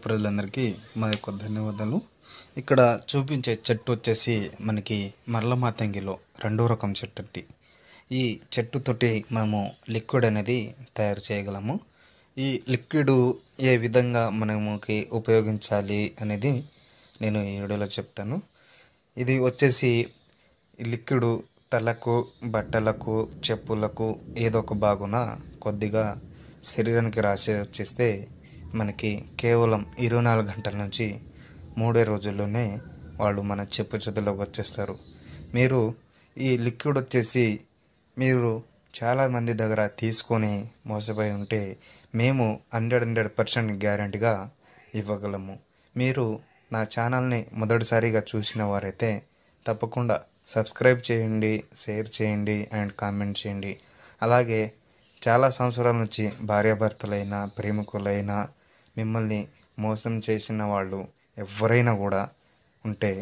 ప్రజలందరికీ మా యొక్క ధన్యవాదాలు. ఇక్కడ చూపించే చెట్టు వచ్చేసి మనకి మరల మాతంగిలో రెండో రకం చెట్టు అండి. ఈ చెట్టుతోటి మనము లిక్విడ్ అనేది తయారు చేయగలము. ఈ లిక్విడ్ ఏ విధంగా మనకి ఉపయోగించాలి అనేది నేను ఈ వీడియోలో చెప్తాను. ఇది వచ్చేసి లిక్విడ్ తలకు, బట్టలకు, చెప్పులకు ఏదో ఒక భాగున కొద్దిగా శరీరానికి రాసి వచ్చేస్తే మనకి కేవలం 24 గంటల నుంచి 3 రోజుల్లోనే వాళ్ళు మన చెప్పు చేతుల్లోకి వచ్చేస్తారు. మీరు ఈ లిక్విడ్ వచ్చేసి మీరు చాలామంది దగ్గర తీసుకొని మోసపోయి ఉంటే మేము 100% గ్యారెంటీగా ఇవ్వగలము. మీరు నా ఛానల్ని మొదటిసారిగా చూసిన వారైతే తప్పకుండా సబ్స్క్రైబ్ చేయండి, షేర్ చేయండి అండ్ కామెంట్ చేయండి. అలాగే చాలా సంవత్సరాల నుంచి భార్యాభర్తలైనా, ప్రేమికులైనా, మిమ్మల్ని మోసం చేసిన వాళ్ళు ఎవరైనా కూడా ఉంటే